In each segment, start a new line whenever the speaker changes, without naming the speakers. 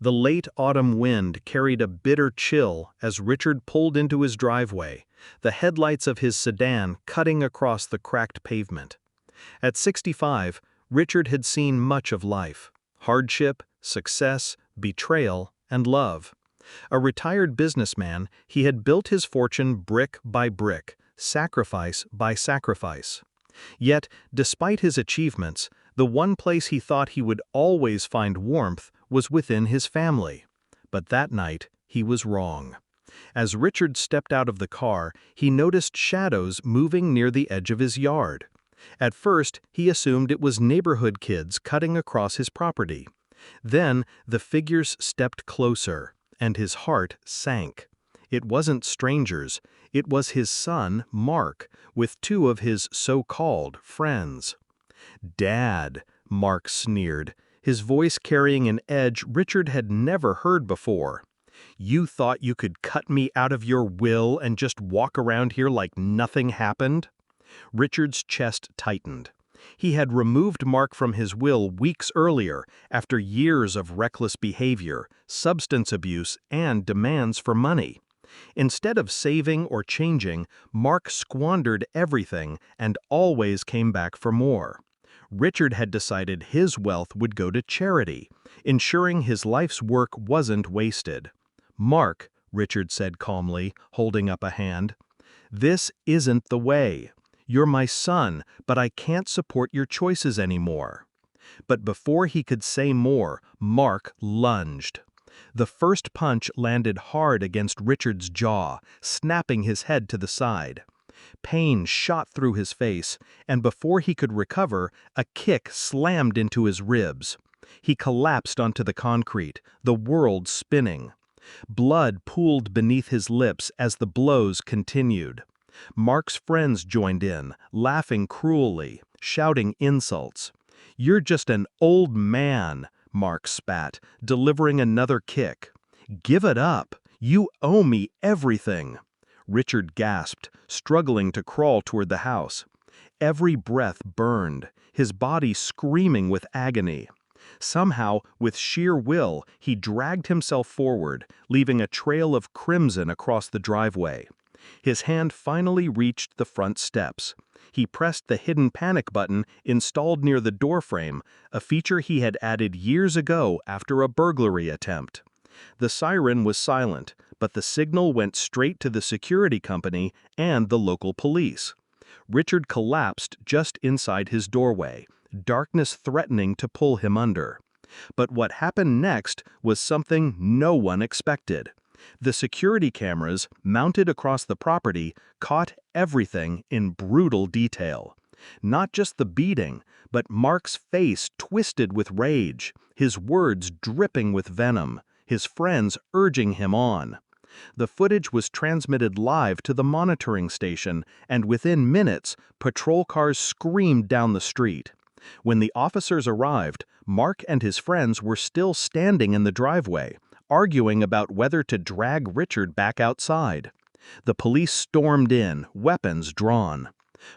The late autumn wind carried a bitter chill as Richard pulled into his driveway, the headlights of his sedan cutting across the cracked pavement. At 65, Richard had seen much of life: hardship, success, betrayal, and love. A retired businessman, he had built his fortune brick by brick, sacrifice by sacrifice. Yet, despite his achievements, the one place he thought he would always find warmth was within his family. But that night, he was wrong. As Richard stepped out of the car, he noticed shadows moving near the edge of his yard. At first, he assumed it was neighborhood kids cutting across his property. Then, the figures stepped closer, and his heart sank. It wasn't strangers, it was his son, Mark, with two of his so-called friends. "Dad," Mark sneered, his voice carrying an edge Richard had never heard before. "You thought you could cut me out of your will and just walk around here like nothing happened?" Richard's chest tightened. He had removed Mark from his will weeks earlier after years of reckless behavior, substance abuse, and demands for money. Instead of saving or changing, Mark squandered everything and always came back for more. Richard had decided his wealth would go to charity, ensuring his life's work wasn't wasted. "Mark," Richard said calmly, holding up a hand, "this isn't the way. You're my son, but I can't support your choices anymore." But before he could say more, Mark lunged. The first punch landed hard against Richard's jaw, snapping his head to the side. Pain shot through his face, and before he could recover, a kick slammed into his ribs. He collapsed onto the concrete, the world spinning. Blood pooled beneath his lips as the blows continued. Mark's friends joined in, laughing cruelly, shouting insults. "You're just an old man," Mark spat, delivering another kick. "Give it up. You owe me everything." Richard gasped, struggling to crawl toward the house. Every breath burned, his body screaming with agony. Somehow, with sheer will, he dragged himself forward, leaving a trail of crimson across the driveway. His hand finally reached the front steps. He pressed the hidden panic button installed near the doorframe, a feature he had added years ago after a burglary attempt. The siren was silent, but the signal went straight to the security company and the local police. Richard collapsed just inside his doorway, darkness threatening to pull him under. But what happened next was something no one expected. The security cameras, mounted across the property, caught everything in brutal detail. Not just the beating, but Mark's face twisted with rage, his words dripping with venom, his friends urging him on. The footage was transmitted live to the monitoring station, and within minutes, patrol cars screamed down the street. When the officers arrived, Mark and his friends were still standing in the driveway, arguing about whether to drag Richard back outside. The police stormed in, weapons drawn.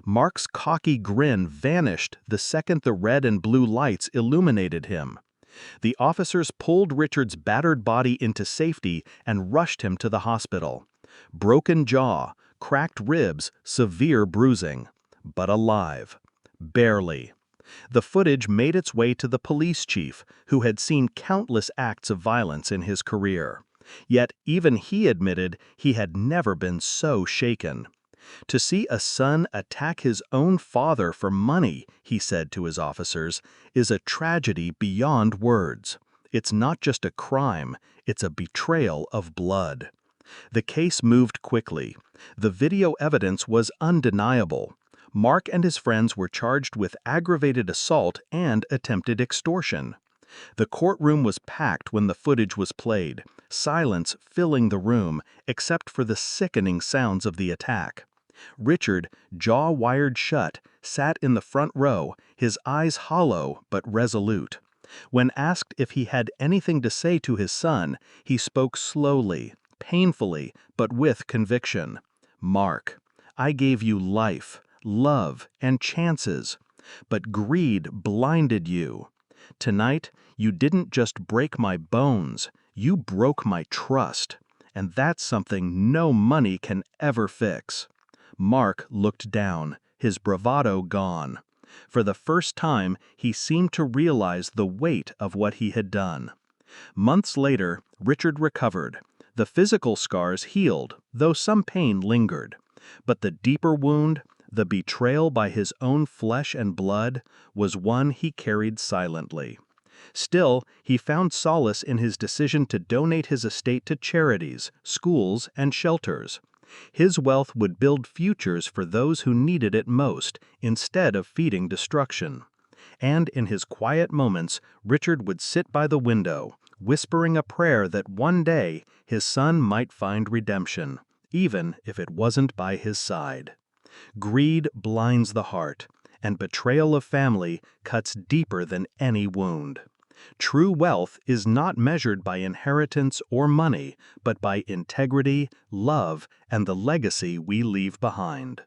Mark's cocky grin vanished the second the red and blue lights illuminated him. The officers pulled Richard's battered body into safety and rushed him to the hospital. Broken jaw, cracked ribs, severe bruising. But alive. Barely. The footage made its way to the police chief, who had seen countless acts of violence in his career. Yet even he admitted he had never been so shaken. "To see a son attack his own father for money," he said to his officers, "is a tragedy beyond words. It's not just a crime, it's a betrayal of blood." The case moved quickly. The video evidence was undeniable. Mark and his friends were charged with aggravated assault and attempted extortion. The courtroom was packed when the footage was played, silence filling the room except for the sickening sounds of the attack. Richard, jaw wired shut, sat in the front row, his eyes hollow but resolute. When asked if he had anything to say to his son, he spoke slowly, painfully, but with conviction. "Mark, I gave you life, love, and chances, but greed blinded you. Tonight, you didn't just break my bones, you broke my trust. And that's something no money can ever fix." Mark looked down, his bravado gone. For the first time, he seemed to realize the weight of what he had done. Months later, Richard recovered. The physical scars healed, though some pain lingered. But the deeper wound, the betrayal by his own flesh and blood, was one he carried silently. Still, he found solace in his decision to donate his estate to charities, schools, and shelters. His wealth would build futures for those who needed it most, instead of feeding destruction. And in his quiet moments, Richard would sit by the window, whispering a prayer that one day his son might find redemption, even if it wasn't by his side. Greed blinds the heart, and betrayal of family cuts deeper than any wound. True wealth is not measured by inheritance or money, but by integrity, love, and the legacy we leave behind.